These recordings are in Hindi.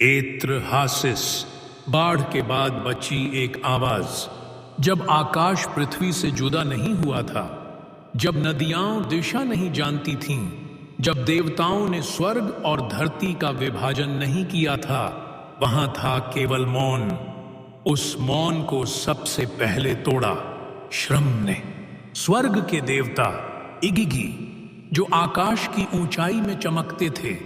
एत्र हासिस। बाढ़ के बाद बची एक आवाज। जब आकाश पृथ्वी से जुदा नहीं हुआ था, जब नदियां दिशा नहीं जानती थीं, जब देवताओं ने स्वर्ग और धरती का विभाजन नहीं किया था, वहां था केवल मौन। उस मौन को सबसे पहले तोड़ा श्रम ने। स्वर्ग के देवता इगिगी, जो आकाश की ऊंचाई में चमकते थे,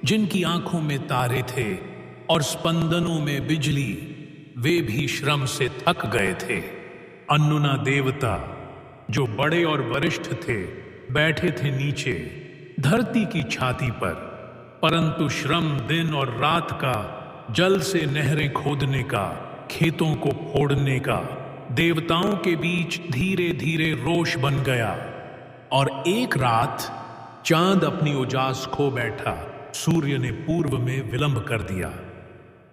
जिनकी आंखों में तारे थे और स्पंदनों में बिजली, वे भी श्रम से थक गए थे। अन्नुना देवता, जो बड़े और वरिष्ठ थे, बैठे थे नीचे धरती की छाती पर, परंतु श्रम दिन और रात का, जल से नहरें खोदने का, खेतों को फोड़ने का, देवताओं के बीच धीरे धीरे रोष बन गया। और एक रात चांद अपनी उजास खो बैठा, सूर्य ने पूर्व में विलंब कर दिया।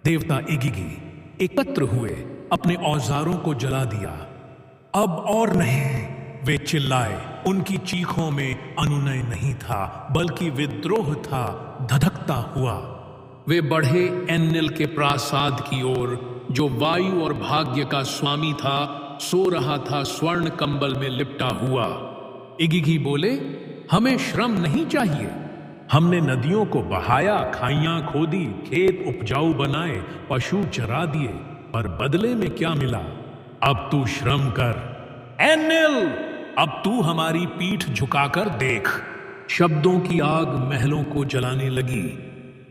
देवता इगिगी एकत्र हुए, अपने औजारों को जला दिया। अब और नहीं, वे चिल्लाए। उनकी चीखों में अनुनय नहीं था, बल्कि विद्रोह था, धधकता हुआ। वे बढ़े एन्निल के प्रासाद की ओर, जो वायु और भाग्य का स्वामी था, सो रहा था स्वर्ण कंबल में लिपटा हुआ। इगिगी बोले, हमें श्रम नहीं चाहिए। हमने नदियों को बहाया, खाइयां खोदी, खेत उपजाऊ बनाए, पशु चरा दिए, पर बदले में क्या मिला? अब तू श्रम कर एन्निल, अब तू हमारी पीठ झुकाकर देख। शब्दों की आग महलों को जलाने लगी।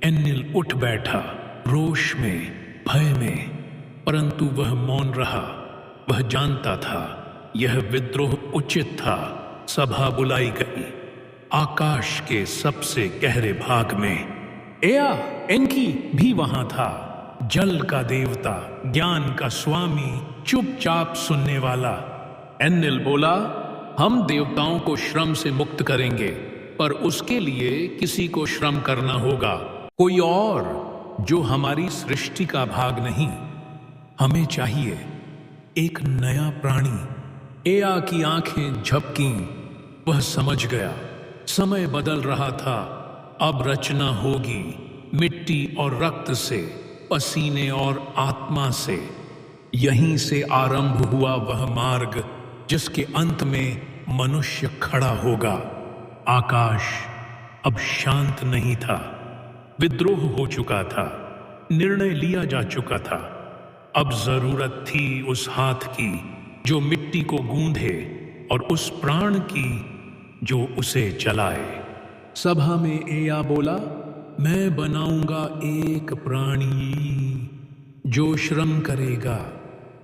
एन्निल उठ बैठा, रोष में, भय में, परंतु वह मौन रहा। वह जानता था यह विद्रोह उचित था। सभा बुलाई गई। आकाश के सबसे गहरे भाग में एया एनकी भी वहां था, जल का देवता, ज्ञान का स्वामी, चुपचाप सुनने वाला। एन्निल बोला, हम देवताओं को श्रम से मुक्त करेंगे, पर उसके लिए किसी को श्रम करना होगा, कोई और, जो हमारी सृष्टि का भाग नहीं। हमें चाहिए एक नया प्राणी। एया की आंखें झपकीं। वह समझ गया, समय बदल रहा था। अब रचना होगी, मिट्टी और रक्त से, पसीने और आत्मा से। यहीं से आरंभ हुआ वह मार्ग, जिसके अंत में मनुष्य खड़ा होगा। आकाश अब शांत नहीं था। विद्रोह हो चुका था, निर्णय लिया जा चुका था। अब जरूरत थी उस हाथ की जो मिट्टी को गूंधे, और उस प्राण की जो उसे चलाए। सभा में एया बोला, मैं बनाऊंगा एक प्राणी जो श्रम करेगा,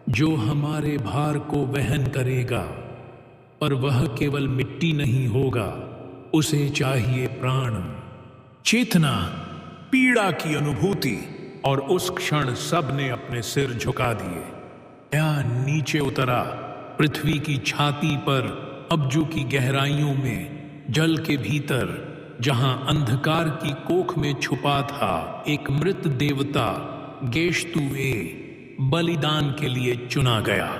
जो हमारे भार को वहन करेगा। पर वह केवल मिट्टी नहीं होगा, उसे चाहिए प्राण, चेतना, पीड़ा की अनुभूति। और उस क्षण सब ने अपने सिर झुका दिए। एया नीचे उतरा, पृथ्वी की छाती पर, अब्जू की गहराइयों में, जल के भीतर, जहां अंधकार की कोख में छुपा था एक मृत देवता, गेशतुए, बलिदान के लिए चुना गया।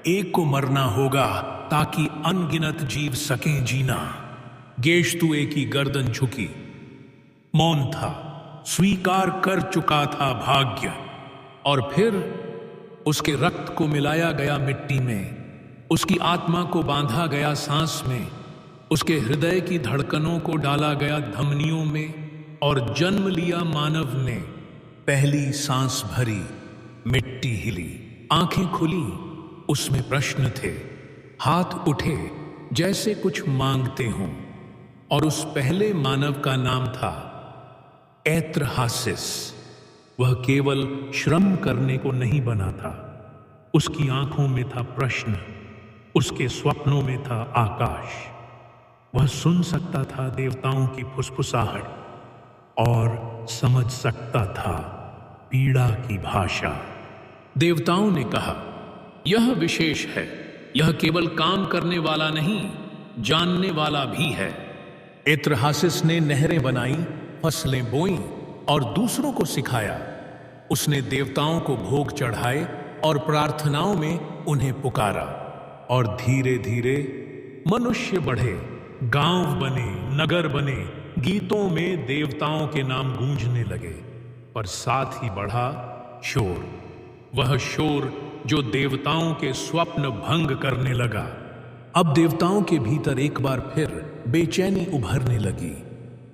एक को मरना होगा ताकि अनगिनत जीव सकें जीना। गेशतुए की गर्दन झुकी, मौन था, स्वीकार कर चुका था भाग्य। और फिर उसके रक्त को मिलाया गया मिट्टी में, उसकी आत्मा को बांधा गया सांस में, उसके हृदय की धड़कनों को डाला गया धमनियों में, और जन्म लिया मानव ने। पहली सांस भरी, मिट्टी हिली, आंखें खुली, उसमें प्रश्न थे, हाथ उठे जैसे कुछ मांगते हों। और उस पहले मानव का नाम था एत्र हासिस। वह केवल श्रम करने को नहीं बना था। उसकी आंखों में था प्रश्न, उसके स्वप्नों में था आकाश। वह सुन सकता था देवताओं की फुसफुसाहट और समझ सकता था पीड़ा की भाषा। देवताओं ने कहा, यह विशेष है, यह केवल काम करने वाला नहीं, जानने वाला भी है। एत्रहासिस ने नहरें बनाई, फसलें बोईं और दूसरों को सिखाया। उसने देवताओं को भोग चढ़ाए और प्रार्थनाओं में उन्हें पुकारा। और धीरे धीरे मनुष्य बढ़े, गांव बने, नगर बने, गीतों में देवताओं के नाम गूंजने लगे। पर साथ ही बढ़ा शोर। वह शोर जो देवताओं के स्वप्न भंग करने लगा। अब देवताओं के भीतर एक बार फिर बेचैनी उभरने लगी।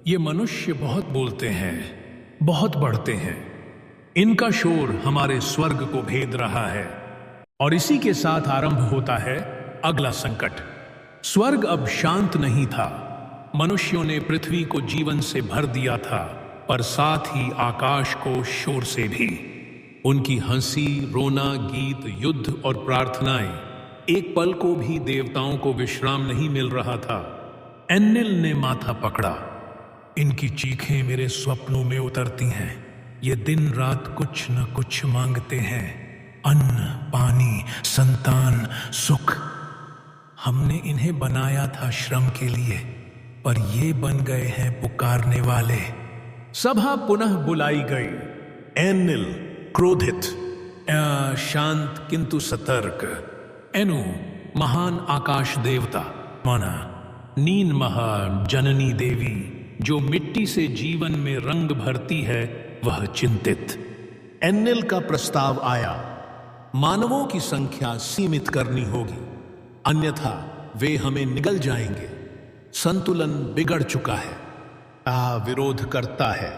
ये मनुष्य बहुत बोलते हैं, बहुत बढ़ते हैं। इनका शोर हमारे स्वर्ग को भेद रहा है। और इसी के साथ आरंभ होता है अगला संकट। स्वर्ग अब शांत नहीं था। मनुष्यों ने पृथ्वी को जीवन से भर दिया था, पर साथ ही आकाश को शोर से भी। उनकी हंसी, रोना, गीत, युद्ध और प्रार्थनाएं, एक पल को भी देवताओं को विश्राम नहीं मिल रहा था। एन्निल ने माथा पकड़ा। इनकी चीखें मेरे स्वप्नों में उतरती हैं। ये दिन रात कुछ न कुछ मांगते हैं, अन्न, पानी, संतान, सुख। हमने इन्हें बनाया था श्रम के लिए, पर ये बन गए हैं पुकारने वाले। सभा पुनः बुलाई गई। एन्निल क्रोधित, शांत किंतु सतर्क। एनु महान आकाश देवता, माना नीन महा जननी देवी जो मिट्टी से जीवन में रंग भरती है, वह चिंतित। एन्निल का प्रस्ताव आया, मानवों की संख्या सीमित करनी होगी, अन्यथा वे हमें निगल जाएंगे। संतुलन बिगड़ चुका है। विरोध करता है।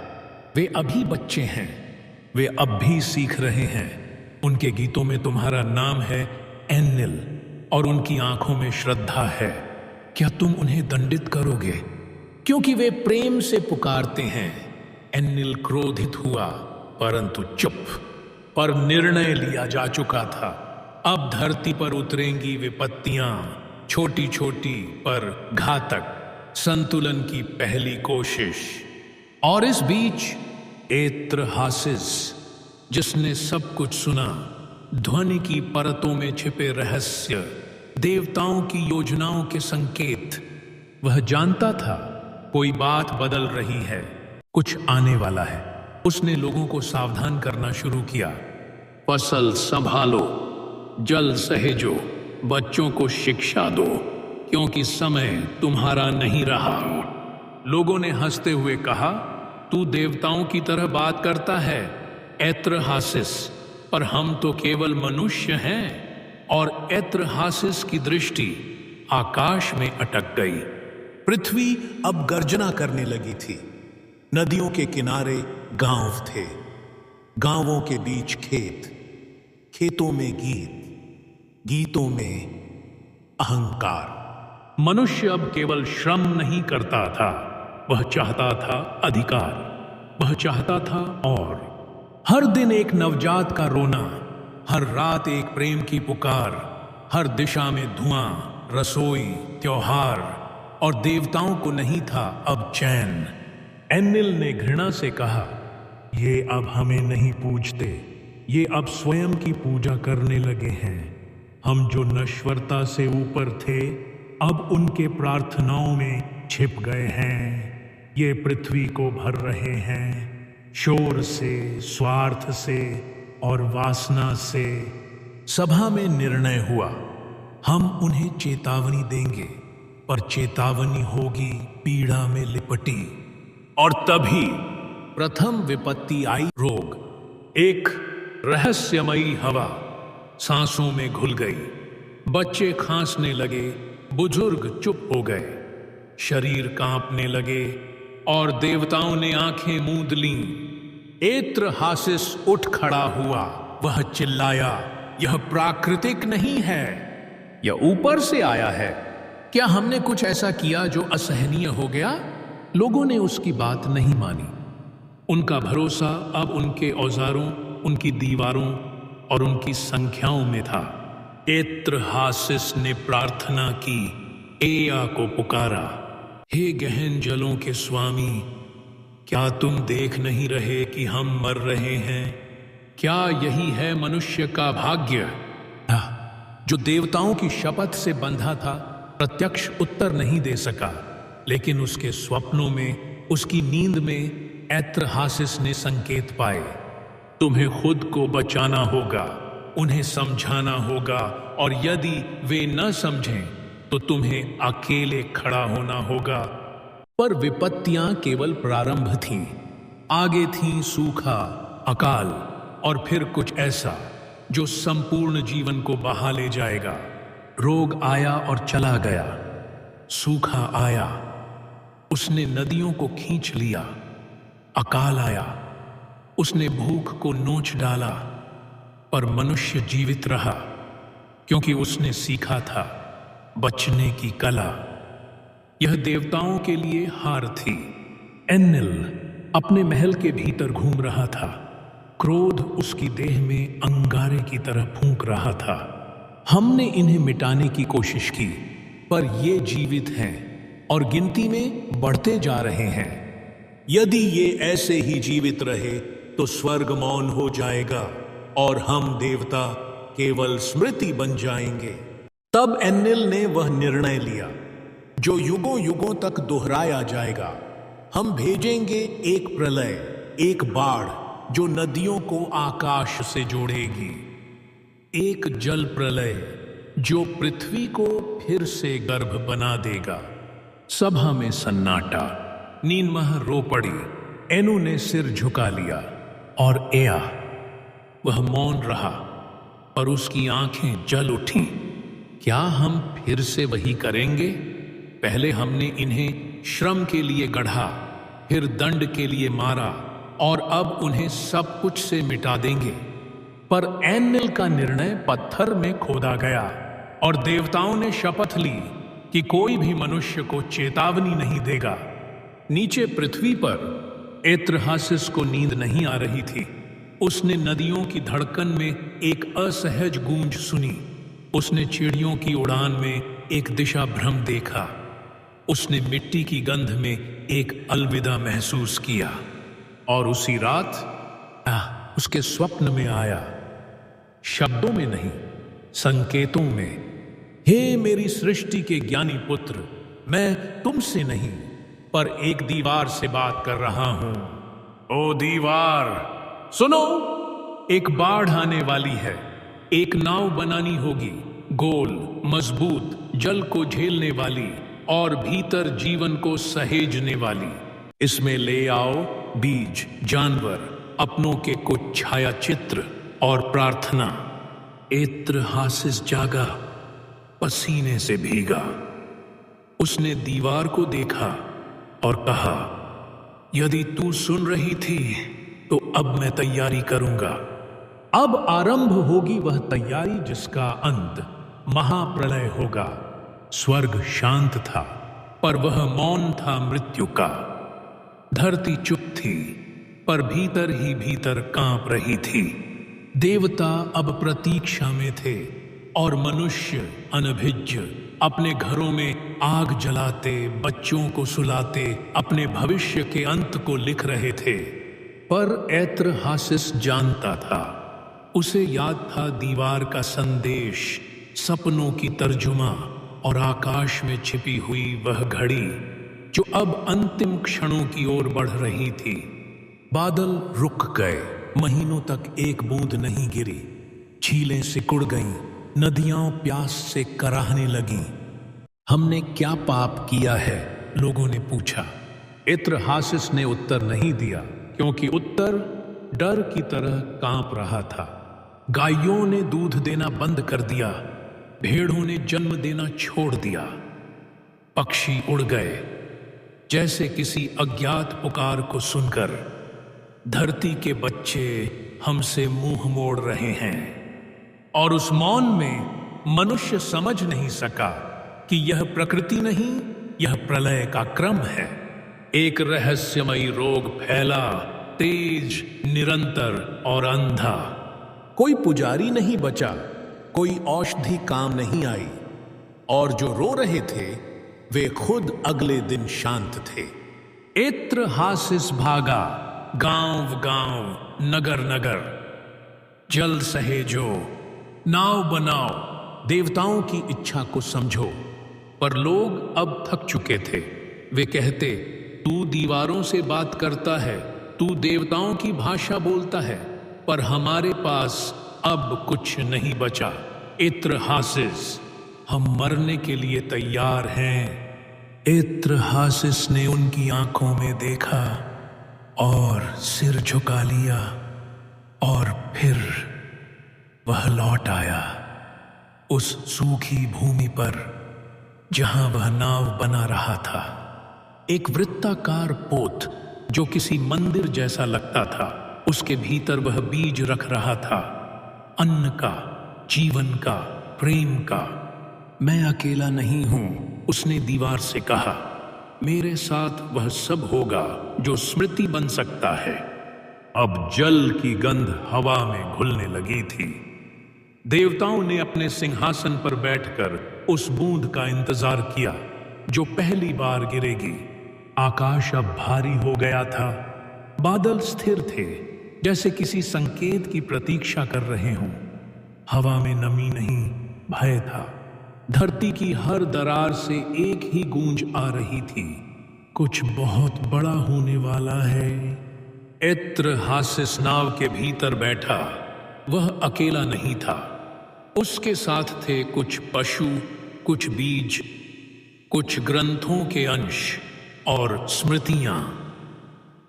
वे अभी बच्चे हैं, वे अब भी सीख रहे हैं। उनके गीतों में तुम्हारा नाम है एन्निल, और उनकी आंखों में श्रद्धा है। क्या तुम उन्हें दंडित करोगे? क्योंकि वे प्रेम से पुकारते हैं। एन्निल क्रोधित हुआ, परंतु चुप। पर निर्णय लिया जा चुका था। अब धरती पर उतरेंगी विपत्तियां, छोटी छोटी पर घातक। संतुलन की पहली कोशिश। और इस बीच एत्रहासिस, जिसने सब कुछ सुना, ध्वनि की परतों में छिपे रहस्य, देवताओं की योजनाओं के संकेत, वह जानता था कोई बात बदल रही है, कुछ आने वाला है। उसने लोगों को सावधान करना शुरू किया। फसल संभालो, जल सहेजो, बच्चों को शिक्षा दो, क्योंकि समय तुम्हारा नहीं रहा। लोगों ने हंसते हुए कहा, तू देवताओं की तरह बात करता है एत्रहासिस, पर हम तो केवल मनुष्य हैं। और एत्रहासिस की दृष्टि आकाश में अटक गई। पृथ्वी अब गर्जना करने लगी थी। नदियों के किनारे गांव थे, गांवों के बीच खेत, खेतों में गीत, गीतों में अहंकार। मनुष्य अब केवल श्रम नहीं करता था, वह चाहता था अधिकार। वह चाहता था और हर दिन एक नवजात का रोना, हर रात एक प्रेम की पुकार, हर दिशा में धुआं, रसोई, त्योहार। और देवताओं को नहीं था अब चैन। एन्निल ने घृणा से कहा, ये अब हमें नहीं पूजते, ये अब स्वयं की पूजा करने लगे हैं। हम जो नश्वरता से ऊपर थे, अब उनके प्रार्थनाओं में छिप गए हैं। ये पृथ्वी को भर रहे हैं, शोर से, स्वार्थ से और वासना से। सभा में निर्णय हुआ, हम उन्हें चेतावनी देंगे, पर चेतावनी होगी पीड़ा में लिपटी। और तभी प्रथम विपत्ति आई, रोग। एक रहस्यमयी हवा सांसों में घुल गई। बच्चे खांसने लगे, बुजुर्ग चुप हो गए, शरीर कांपने लगे और देवताओं ने आंखें मूंद लीं। एत्रहासिस उठ खड़ा हुआ। वह चिल्लाया, यह प्राकृतिक नहीं है, यह ऊपर से आया है। क्या हमने कुछ ऐसा किया जो असहनीय हो गया? लोगों ने उसकी बात नहीं मानी। उनका भरोसा अब उनके औजारों, उनकी दीवारों और उनकी संख्याओं में था। एत्रहासिस ने प्रार्थना की, एया को पुकारा, हे गहन जलों के स्वामी, क्या तुम देख नहीं रहे कि हम मर रहे हैं? क्या यही है मनुष्य का भाग्य? जो देवताओं की शपथ से बंधा था, प्रत्यक्ष उत्तर नहीं दे सका, लेकिन उसके स्वप्नों में, उसकी नींद में एत्रहासिस ने संकेत पाए। तुम्हें खुद को बचाना होगा, उन्हें समझाना होगा, और यदि वे न समझें तो तुम्हें अकेले खड़ा होना होगा। पर विपत्तियां केवल प्रारंभ थीं। आगे थी सूखा, अकाल और फिर कुछ ऐसा जो संपूर्ण जीवन को बहा ले जाएगा। रोग आया और चला गया, सूखा आया, उसने नदियों को खींच लिया। अकाल आया, उसने भूख को नोच डाला, पर मनुष्य जीवित रहा क्योंकि उसने सीखा था बचने की कला। यह देवताओं के लिए हार थी। एन्नेल अपने महल के भीतर घूम रहा था। क्रोध उसकी देह में अंगारे की तरह फूंक रहा था। हमने इन्हें मिटाने की कोशिश की, पर ये जीवित हैं और गिनती में बढ़ते जा रहे हैं। यदि ये ऐसे ही जीवित रहे तो स्वर्ग मौन हो जाएगा और हम देवता केवल स्मृति बन जाएंगे। तब एन्नेल ने वह निर्णय लिया जो युगों युगों तक दोहराया जाएगा। हम भेजेंगे एक प्रलय, एक बाढ़ जो नदियों को आकाश से जोड़ेगी, एक जल प्रलय जो पृथ्वी को फिर से गर्भ बना देगा। सभा में सन्नाटा। नीनमह रो पड़ी। एनु ने सिर झुका लिया और एया, वह मौन रहा, पर उसकी आंखें जल उठीं। क्या हम फिर से वही करेंगे? पहले हमने इन्हें श्रम के लिए गढ़ा, फिर दंड के लिए मारा और अब उन्हें सब कुछ से मिटा देंगे। पर एन्नेल का निर्णय पत्थर में खोदा गया और देवताओं ने शपथ ली कि कोई भी मनुष्य को चेतावनी नहीं देगा। नीचे पृथ्वी पर एत्रहासिस को नींद नहीं आ रही थी। उसने नदियों की धड़कन में एक असहज गूंज सुनी। उसने चिड़ियों की उड़ान में एक दिशा भ्रम देखा। उसने मिट्टी की गंध में एक अलविदा महसूस किया और उसी रात उसके स्वप्न में आया, शब्दों में नहीं, संकेतों में। हे मेरी सृष्टि के ज्ञानी पुत्र, मैं तुमसे नहीं पर एक दीवार से बात कर रहा हूं। ओ दीवार, सुनो, एक बाढ़ आने वाली है। एक नाव बनानी होगी, गोल, मजबूत, जल को झेलने वाली और भीतर जीवन को सहेजने वाली। इसमें ले आओ बीज, जानवर, अपनों के कुछ छाया चित्र और प्रार्थना। एत्रहासिस जागा, पसीने से भीगा। उसने दीवार को देखा और कहा, यदि तू सुन रही थी तो अब मैं तैयारी करूंगा। अब आरंभ होगी वह तैयारी जिसका अंत महाप्रलय होगा। स्वर्ग शांत था, पर वह मौन था मृत्यु का। धरती चुप थी, पर भीतर ही भीतर कांप रही थी। देवता अब प्रतीक्षा में थे और मनुष्य अनभिज्ञ अपने घरों में आग जलाते, बच्चों को सुलाते, अपने भविष्य के अंत को लिख रहे थे। पर एत्रहासिस जानता था, उसे याद था दीवार का संदेश, सपनों की तर्जुमा और आकाश में छिपी हुई वह घड़ी जो अब अंतिम क्षणों की ओर बढ़ रही थी। बादल रुक गए, महीनों तक एक बूंद नहीं गिरी। झीलें सिकुड़ गईं, नदियां प्यास से कराहने लगीं। हमने क्या पाप किया है? लोगों ने पूछा। एत्रहासिस ने उत्तर नहीं दिया, क्योंकि उत्तर डर की तरह कांप रहा था। गायों ने दूध देना बंद कर दिया, भेड़ों ने जन्म देना छोड़ दिया, पक्षी उड़ गए जैसे किसी अज्ञात पुकार को सुनकर। धरती के बच्चे हमसे मुंह मोड़ रहे हैं और उस मौन में मनुष्य समझ नहीं सका कि यह प्रकृति नहीं, यह प्रलय का क्रम है। एक रहस्यमयी रोग फैला, तेज, निरंतर और अंधा। कोई पुजारी नहीं बचा, कोई औषधि काम नहीं आई, और जो रो रहे थे वे खुद अगले दिन शांत थे। एत्रहासिस भागा, गांव गांव, नगर नगर। जल सहेजो, नाव बनाओ, देवताओं की इच्छा को समझो। पर लोग अब थक चुके थे। वे कहते, तू दीवारों से बात करता है, तू देवताओं की भाषा बोलता है, पर हमारे पास अब कुछ नहीं बचा। एत्रहासिस, हम मरने के लिए तैयार हैं। एत्रहासिस ने उनकी आंखों में देखा। और सिर झुका लिया और फिर वह लौट आया उस सूखी भूमि पर जहां वह नाव बना रहा था। एक वृत्ताकार पोत जो किसी मंदिर जैसा लगता था, उसके भीतर वह बीज रख रहा था, अन्न का, जीवन का, प्रेम का। मैं अकेला नहीं हूं, उसने दीवार से कहा। मेरे साथ वह सब होगा जो स्मृति बन सकता है। अब जल की गंध हवा में घुलने लगी थी। देवताओं ने अपने सिंहासन पर बैठकर उस बूंद का इंतजार किया जो पहली बार गिरेगी। आकाश अब भारी हो गया था। बादल स्थिर थे, जैसे किसी संकेत की प्रतीक्षा कर रहे हों। हवा में नमी नहीं, भय था। धरती की हर दरार से एक ही गूंज आ रही थी, कुछ बहुत बड़ा होने वाला है। ऐत्र हासिस नाव के भीतर बैठा। वह अकेला नहीं था, उसके साथ थे कुछ पशु, कुछ बीज, कुछ ग्रंथों के अंश और स्मृतियां।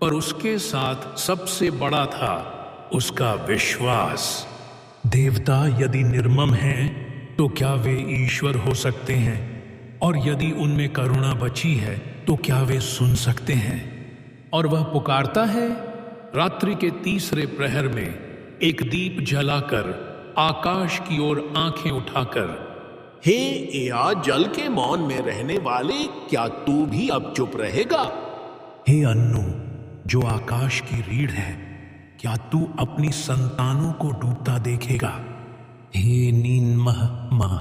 पर उसके साथ सबसे बड़ा था उसका विश्वास। देवता यदि निर्मम हैं तो क्या वे ईश्वर हो सकते हैं? और यदि उनमें करुणा बची है तो क्या वे सुन सकते हैं? और वह पुकारता है। रात्रि के तीसरे प्रहर में एक दीप जलाकर, आकाश की ओर आंखें उठाकर, हे एया, जल के मौन में रहने वाले, क्या तू भी अब चुप रहेगा? हे अन्नू, जो आकाश की रीढ़ है, क्या तू अपनी संतानों को डूबता देखेगा? हे नीनमह मां,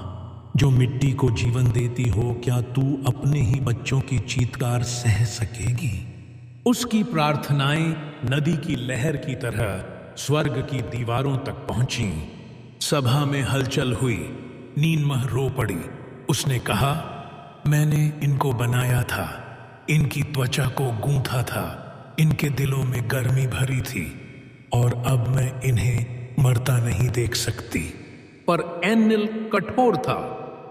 जो मिट्टी को जीवन देती हो, क्या तू अपने ही बच्चों की चीत्कार सह सकेगी? उसकी प्रार्थनाएं नदी की लहर की तरह स्वर्ग की दीवारों तक पहुंची। सभा में हलचल हुई। नीनमह रो पड़ी। उसने कहा, मैंने इनको बनाया था, इनकी त्वचा को गूंथा था, इनके दिलों में गर्मी भरी थी, और अब मैं इन्हें मरता नहीं देख सकती। पर एनिल कठोर था।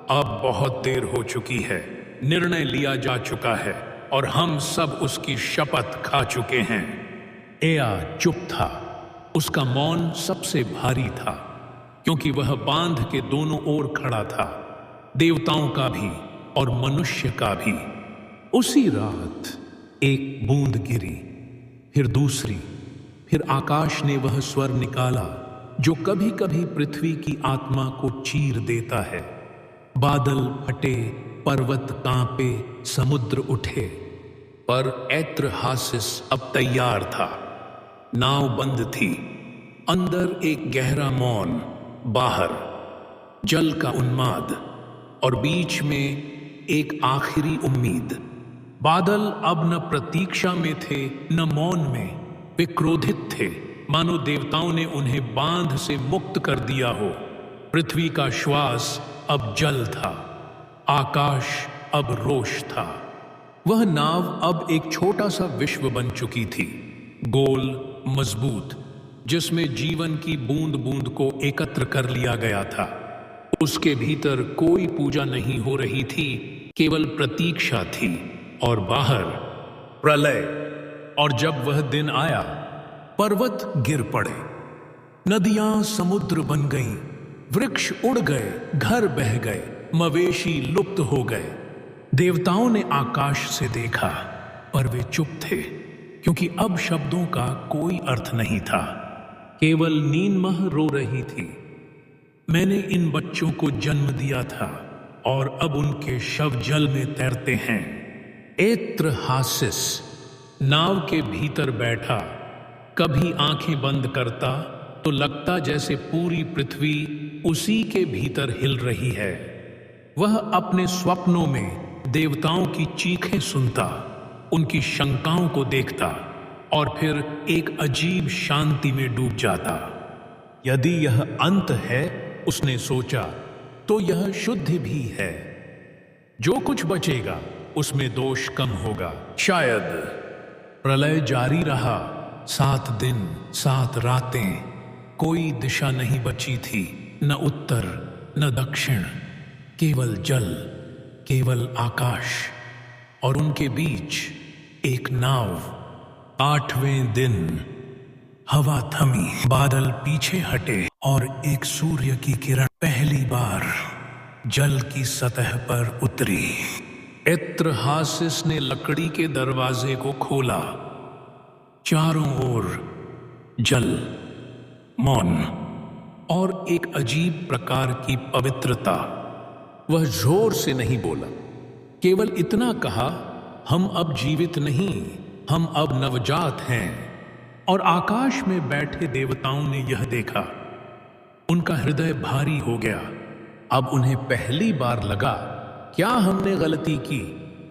अब बहुत देर हो चुकी है, निर्णय लिया जा चुका है और हम सब उसकी शपथ खा चुके हैं। एया चुप था। उसका मौन सबसे भारी था, क्योंकि वह बांध के दोनों ओर खड़ा था, देवताओं का भी और मनुष्य का भी। उसी रात एक बूंद गिरी, फिर दूसरी, फिर आकाश ने वह स्वर निकाला जो कभी कभी पृथ्वी की आत्मा को चीर देता है। बादल फटे, पर्वत कांपे, समुद्र उठे, पर ऐत्र हासिस अब तैयार था। नाव बंद थी, अंदर एक गहरा मौन, बाहर जल का उन्माद, और बीच में एक आखिरी उम्मीद। बादल अब न प्रतीक्षा में थे न मौन में। वे क्रोधित थे, मानो देवताओं ने उन्हें बांध से मुक्त कर दिया हो। पृथ्वी का श्वास अब जल था, आकाश अब रोष था। वह नाव अब एक छोटा सा विश्व बन चुकी थी, गोल, मजबूत, जिसमें जीवन की बूंद बूंद को एकत्र कर लिया गया था। उसके भीतर कोई पूजा नहीं हो रही थी, केवल प्रतीक्षा थी। और बाहर प्रलय। और जब वह दिन आया, पर्वत गिर पड़े, नदियां समुद्र बन गईं, वृक्ष उड़ गए, घर बह गए, मवेशी लुप्त हो गए। देवताओं ने आकाश से देखा, पर वे चुप थे, क्योंकि अब शब्दों का कोई अर्थ नहीं था। केवल नीनमह रो रही थी। मैंने इन बच्चों को जन्म दिया था और अब उनके शव जल में तैरते हैं। ऐत्र हासिस नाव के भीतर बैठा, कभी आंखें बंद करता तो लगता जैसे पूरी पृथ्वी उसी के भीतर हिल रही है। वह अपने स्वप्नों में देवताओं की चीखें सुनता, उनकी शंकाओं को देखता और फिर एक अजीब शांति में डूब जाता। यदि यह अंत है, उसने सोचा, तो यह शुद्ध भी है। जो कुछ बचेगा उसमें दोष कम होगा, शायद। प्रलय जारी रहा। 7 दिन 7 रातें, कोई दिशा नहीं बची थी, न उत्तर न दक्षिण, केवल जल, केवल आकाश, और उनके बीच एक नाव। 8वें दिन हवा थमी, बादल पीछे हटे और एक सूर्य की किरण पहली बार जल की सतह पर उतरी। इत्रहासिस ने लकड़ी के दरवाजे को खोला। चारों ओर जल, मौन और एक अजीब प्रकार की पवित्रता। वह जोर से नहीं बोला, केवल इतना कहा, हम अब जीवित नहीं, हम अब नवजात हैं। और आकाश में बैठे देवताओं ने यह देखा। उनका हृदय भारी हो गया। अब उन्हें पहली बार लगा, क्या हमने गलती की?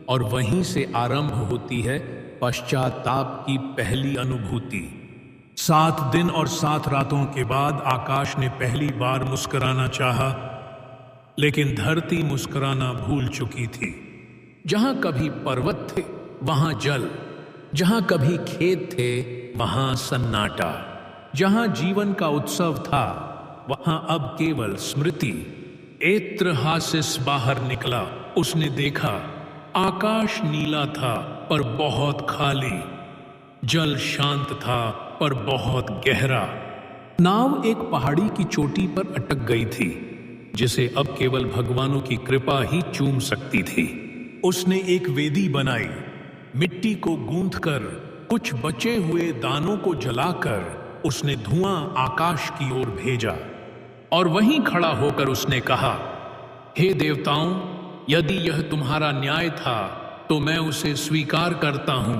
और वहीं से आरंभ होती है पश्चाताप की पहली अनुभूति। 7 दिन और 7 रातों के बाद आकाश ने पहली बार मुस्कुराना चाहा, लेकिन धरती मुस्कुराना भूल चुकी थी। जहां कभी पर्वत थे वहां जल, जहां कभी खेत थे वहां सन्नाटा, जहां जीवन का उत्सव था वहां अब केवल स्मृति। इत्रहासिस बाहर निकला। उसने देखा, आकाश नीला था पर बहुत खाली, जल शांत था पर बहुत गहरा। नाव एक पहाड़ी की चोटी पर अटक गई थी, जिसे अब केवल भगवानों की कृपा ही चूम सकती थी। उसने एक वेदी बनाई, मिट्टी को गूंथकर, कुछ बचे हुए दानों को जलाकर उसने धुआं आकाश की ओर भेजा। और वहीं खड़ा होकर उसने कहा, हे देवताओं, यदि यह तुम्हारा न्याय था तो मैं उसे स्वीकार करता हूं,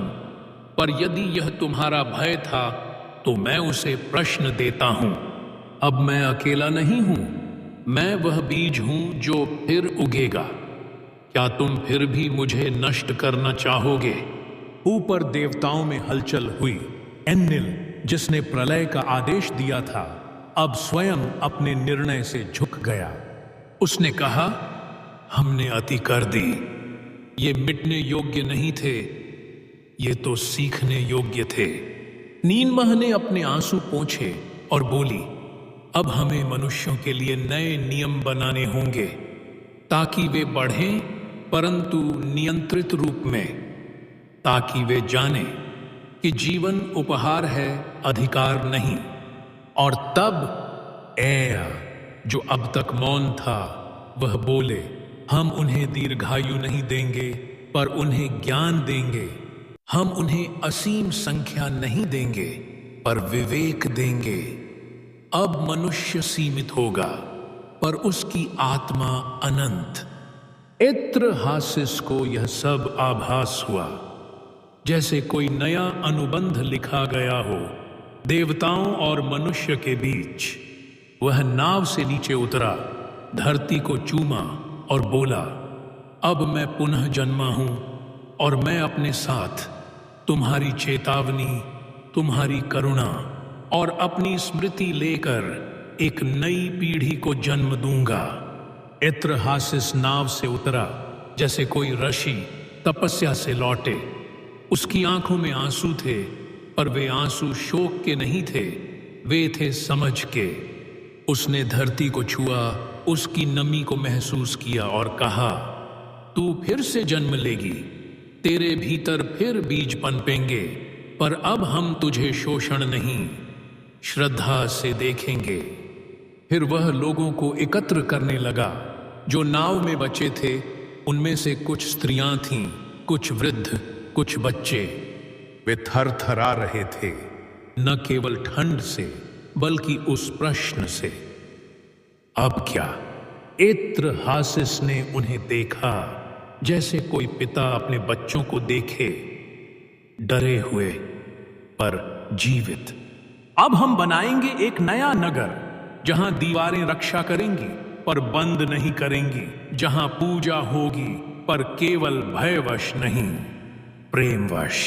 पर यदि यह तुम्हारा भय था तो मैं उसे प्रश्न देता हूं। अब मैं अकेला नहीं हूं, मैं वह बीज हूं जो फिर उगेगा। क्या तुम फिर भी मुझे नष्ट करना चाहोगे? ऊपर देवताओं में हलचल हुई। एन्निल, जिसने प्रलय का आदेश दिया था, अब स्वयं अपने निर्णय से झुक गया। उसने कहा, हमने अति कर दी। ये मिटने योग्य नहीं थे, ये तो सीखने योग्य थे। नीनमह ने अपने आंसू पोंछे और बोली, अब हमें मनुष्यों के लिए नए नियम बनाने होंगे, ताकि वे बढ़ें परंतु नियंत्रित रूप में, ताकि वे जानें कि जीवन उपहार है, अधिकार नहीं। और तब एया, जो अब तक मौन था, वह बोले, हम उन्हें दीर्घायु नहीं देंगे पर उन्हें ज्ञान देंगे। हम उन्हें असीम संख्या नहीं देंगे पर विवेक देंगे। अब मनुष्य सीमित होगा पर उसकी आत्मा अनंत। इत्रहासिस को यह सब आभास हुआ, जैसे कोई नया अनुबंध लिखा गया हो देवताओं और मनुष्य के बीच। वह नाव से नीचे उतरा, धरती को चूमा और बोला, अब मैं पुनः जन्मा हूं और मैं अपने साथ तुम्हारी चेतावनी, तुम्हारी करुणा और अपनी स्मृति लेकर एक नई पीढ़ी को जन्म दूंगा। इत्रहासिस नाव से उतरा जैसे कोई ऋषि तपस्या से लौटे। उसकी आंखों में आंसू थे, पर वे आंसू शोक के नहीं थे, वे थे समझ के। उसने धरती को छुआ, उसकी नमी को महसूस किया और कहा, तू फिर से जन्म लेगी, तेरे भीतर फिर बीज पनपेंगे, पर अब हम तुझे शोषण नहीं, श्रद्धा से देखेंगे। फिर वह लोगों को एकत्र करने लगा। जो नाव में बचे थे उनमें से कुछ स्त्रियां थीं, कुछ वृद्ध, कुछ बच्चे। वे थरथरा रहे थे, न केवल ठंड से बल्कि उस प्रश्न से, अब क्या? इत्रहासिस ने उन्हें देखा जैसे कोई पिता अपने बच्चों को देखे, डरे हुए पर जीवित। अब हम बनाएंगे एक नया नगर, जहां दीवारें रक्षा करेंगी पर बंद नहीं करेंगी, जहां पूजा होगी पर केवल भयवश नहीं, प्रेमवश।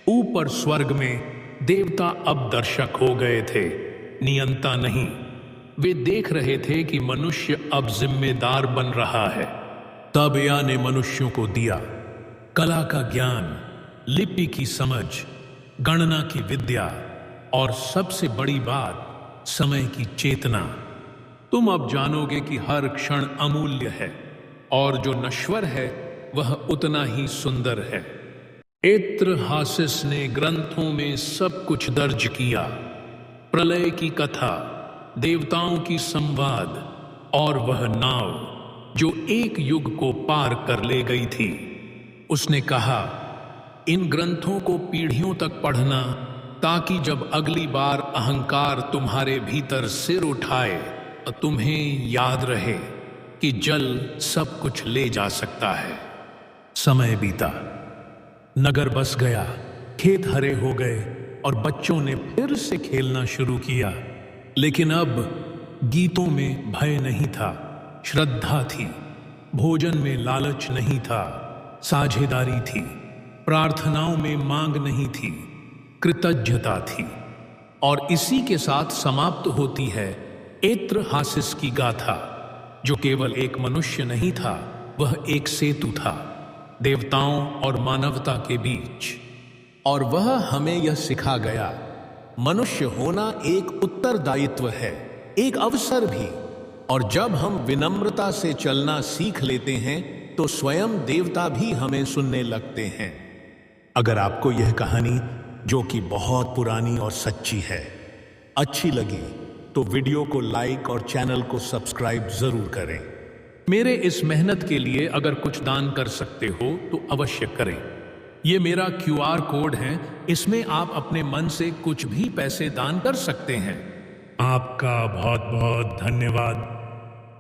ऊपर स्वर्ग में देवता अब दर्शक हो गए थे, नियंता नहीं। वे देख रहे थे कि मनुष्य अब जिम्मेदार बन रहा है। तब या ने मनुष्यों को दिया कला का ज्ञान, लिपि की समझ, गणना की विद्या और सबसे बड़ी बात, समय की चेतना। तुम अब जानोगे कि हर क्षण अमूल्य है और जो नश्वर है वह उतना ही सुंदर है। एत्रहासिस ने ग्रंथों में सब कुछ दर्ज किया, प्रलय की कथा, देवताओं की संवाद और वह नाव जो एक युग को पार कर ले गई थी। उसने कहा, इन ग्रंथों को पीढ़ियों तक पढ़ना, ताकि जब अगली बार अहंकार तुम्हारे भीतर सिर उठाए तो तुम्हें याद रहे कि जल सब कुछ ले जा सकता है। समय बीता, नगर बस गया, खेत हरे हो गए और बच्चों ने फिर से खेलना शुरू किया। लेकिन अब गीतों में भय नहीं था, श्रद्धा थी, भोजन में लालच नहीं था, साझेदारी थी, प्रार्थनाओं में मांग नहीं थी, कृतज्ञता थी। और इसी के साथ समाप्त होती है एत्रहासिस की गाथा, जो केवल एक मनुष्य नहीं था, वह एक सेतु था देवताओं और मानवता के बीच। और वह हमें यह सिखा गया, मनुष्य होना एक उत्तरदायित्व है, एक अवसर भी। और जब हम विनम्रता से चलना सीख लेते हैं तो स्वयं देवता भी हमें सुनने लगते हैं। अगर आपको यह कहानी, जो कि बहुत पुरानी और सच्ची है, अच्छी लगी तो वीडियो को लाइक और चैनल को सब्सक्राइब जरूर करें। मेरे इस मेहनत के लिए अगर कुछ दान कर सकते हो तो अवश्य करें। ये मेरा QR कोड है, इसमें आप अपने मन से कुछ भी पैसे दान कर सकते हैं। आपका बहुत बहुत धन्यवाद।